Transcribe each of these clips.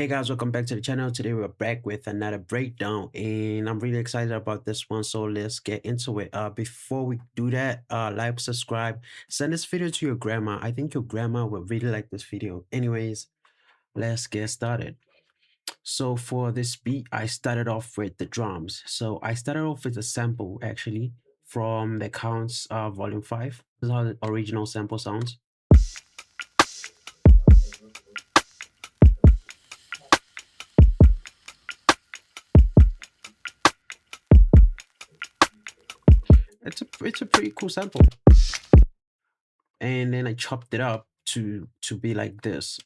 Hey guys, welcome back to the channel. Today we're back with another breakdown and I'm really excited about this one, so let's get into it. Before we do that, like, subscribe, send this video to your grandma. I think your grandma will really like this video. Anyways, let's get started. So for this beat, I started off with the drums. So I started off with a sample actually from the Kount's volume 5. This is how the original sample sounds. It's a pretty cool sample. And then I chopped it up to be like this.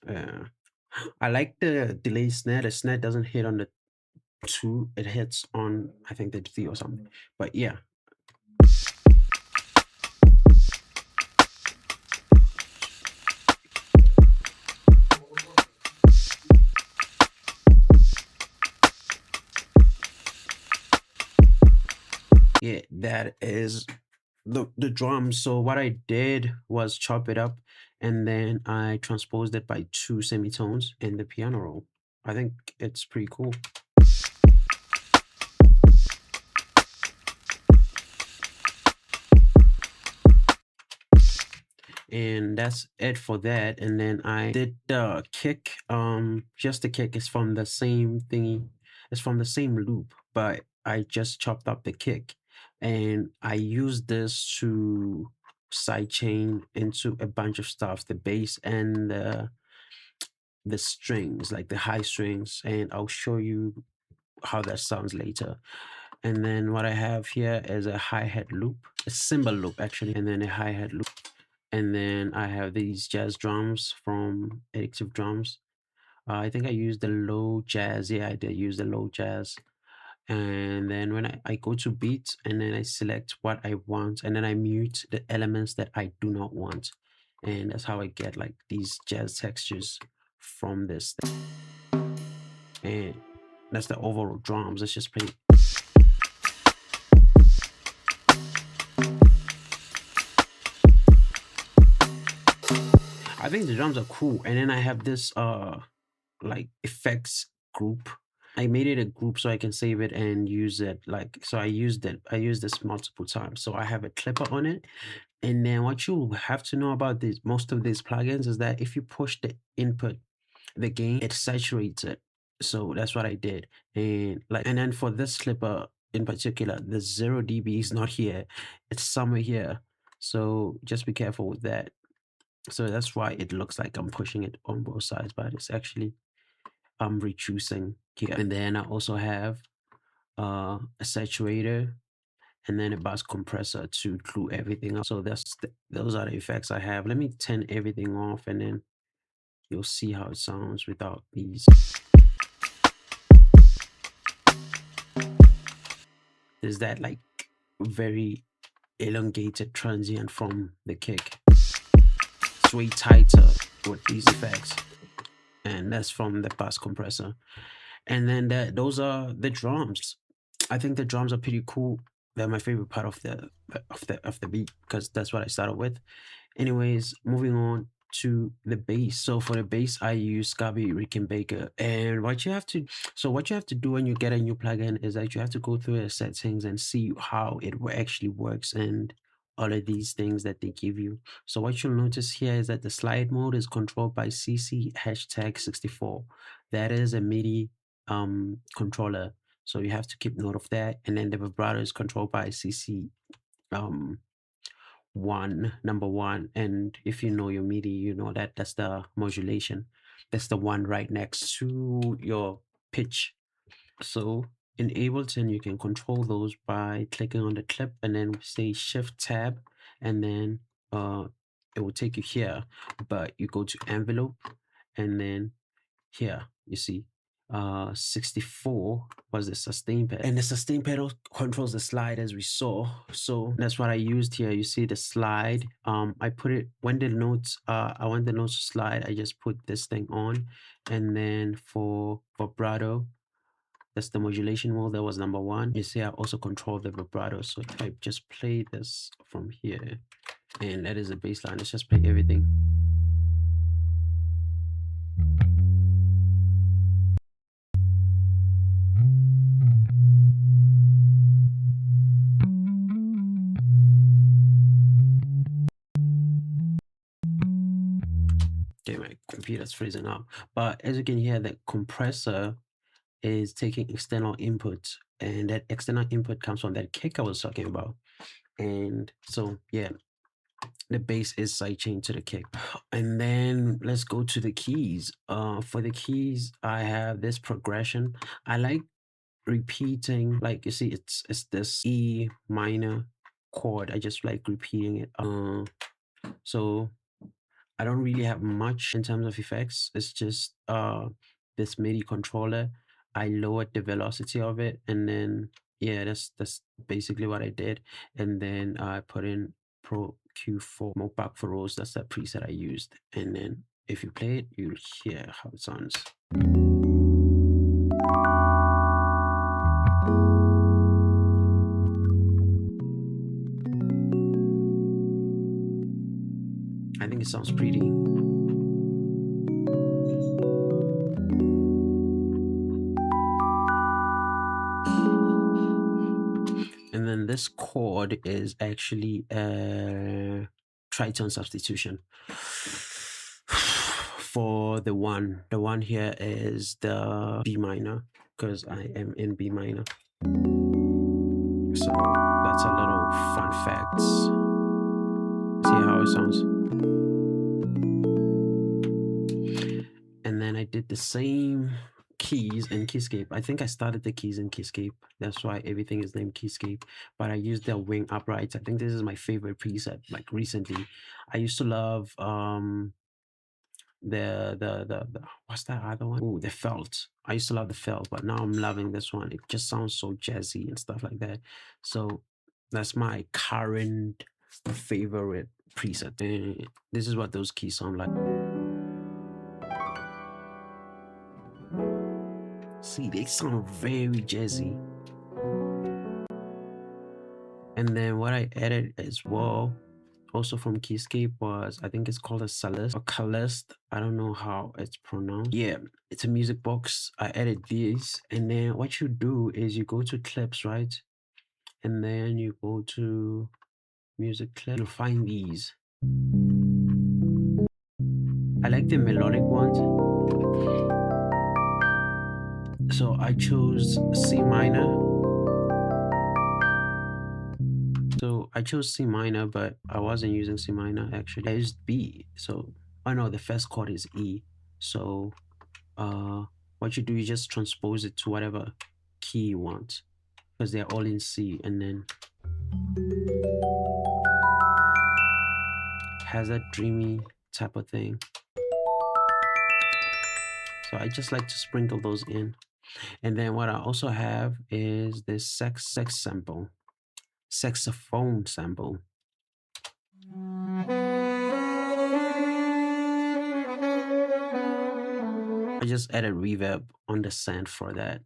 I like the delay snare. The snare doesn't hit on the 2, it hits on I think the 3 or something. But yeah. Yeah, that is the drums. So what I did was chop it up and then I transposed it by 2 semitones in the piano roll. I think it's pretty cool. And that's it for that. And then I did the kick. Just the kick is from the same thingy. It's from the same loop, but I just chopped up the kick and I used this to sidechain into a bunch of stuff, the bass and the strings, like the high strings, and I'll show you how that sounds later. And then what I have here is a hi-hat loop, a cymbal loop actually, and then a hi-hat loop. And then I have these jazz drums from Addictive Drums. I think I used the low jazz. Yeah, I did use the low jazz. And then when I go to beats and then I select what I want and then I mute the elements that I do not want. And that's how I get like these jazz textures from this thing. And that's the overall drums. Let's just play. I think the drums are cool. And then I have this like effects group. I made it a group so I can save it and use it. Like, so I used this multiple times. So I have a clipper on it. And then what you have to know about this, most of these plugins, is that if you push the input, the gain, it saturates it. So that's what I did. And then for this clipper in particular, the 0 dB is not here. It's somewhere here. So just be careful with that. So that's why it looks like I'm pushing it on both sides, but it's actually I'm reducing here. And then I also have a saturator and then a bass compressor to glue everything up. So those are the effects I have. Let me turn everything off and then you'll see how it sounds without these. There's that like very elongated transient from the kick. It's way tighter with these effects. And that's from the bass compressor. And then those are the drums. I think the drums are pretty cool. They're my favorite part of the beat because that's what I started with. Anyways, moving on to the bass. So for the bass, I use Scarbee Rickenbacker. And what you have to do when you get a new plugin is that you have to go through the settings and see how it actually works and all of these things that they give you. So what you'll notice here is that the slide mode is controlled by CC #64. That is a MIDI controller. So you have to keep note of that. And then the vibrato is controlled by CC number 1. And if you know your MIDI, you know that that's the modulation. That's the one right next to your pitch. So in Ableton, you can control those by clicking on the clip and then say Shift Tab, and then it will take you here. But you go to envelope, and then here you see 64 was the sustain pedal, and the sustain pedal controls the slide as we saw. So that's what I used here. You see the slide. I put it when the notes I want the notes to slide, I just put this thing on. And then for vibrato, that's the modulation mode. That was number 1. You see I also control the vibrato. So if I just play this from here, and that is the bass line. Let's just play everything. computer's freezing up. But as you can hear, the compressor is taking external input, and that external input comes from that kick I was talking about. And so yeah, the bass is sidechain to the kick. And then let's go to the keys. For the keys, I have this progression. I like repeating, like you see, it's this E minor chord. I just like repeating it. So I don't really have much in terms of effects. It's just this MIDI controller. I lowered the velocity of it, and then yeah, that's basically what I did. And then I put in Pro Q4 Mopac for Rose. That's that preset I used. And then if you play it, you'll hear how it sounds. I think it sounds pretty. And then this chord is actually a tritone substitution. For the one here is the B minor, because I am in B minor. So that's a little fun fact. See how it sounds. And then I did the same keys in Keyscape. I think I started the keys in Keyscape. That's why everything is named Keyscape. But I used the wing uprights. I think this is my favorite preset, like recently. I used to love the what's that other one? Oh, the felt. I used to love the felt, but now I'm loving this one. It just sounds so jazzy and stuff like that. So that's my current favorite preset. And this is what those keys sound like. See, they sound very jazzy. And then what I added as well, also from Keyscape, was, I think it's called a Celeste or Calest. I don't know how it's pronounced. Yeah, it's a music box. I added these. And then what you do is you go to clips, right? And then you go to music clip. You'll find these. I like the melodic ones. So I chose C minor. So I chose C minor, but I wasn't using C minor actually. I used B. So I know the first chord is E. So what you do, you just transpose it to whatever key you want, because they're all in C, and then has that dreamy type of thing. So I just like to sprinkle those in. And then what I also have is this saxophone sample. I just added reverb on the send for that.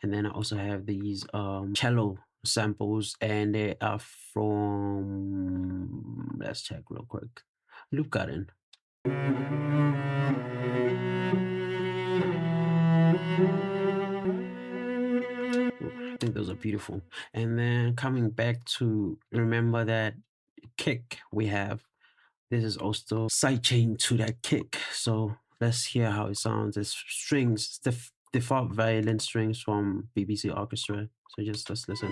And then I also have these cello samples, and they are from, let's check real quick, Loop Garden. I think those are beautiful. And then coming back to, remember that kick we have, this is also sidechain to that kick. So let's hear how it sounds. It's strings, default violin strings from BBC Orchestra. So just let's listen.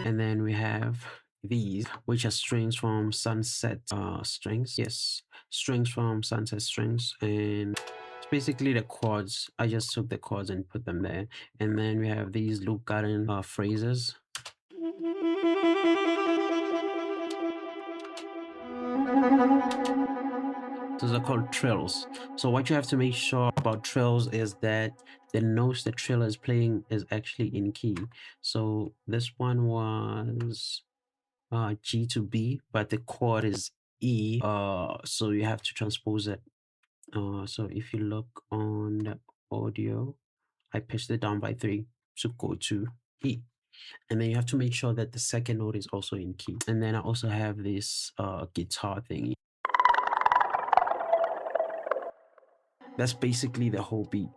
And then we have these, which are strings from Sunset strings. Yes, strings from Sunset strings. And it's basically the chords. I just took the chords and put them there. And then we have these Loop Garden phrases. Those are called trills. So what you have to make sure about trills is that the notes the trill is playing is actually in key. So this one was G to B, but the chord is E. So you have to transpose it. So if you look on the audio, I pitched it down by 3 to go to E. And then you have to make sure that the second note is also in key. And then I also have this guitar thingy. That's basically the whole beat.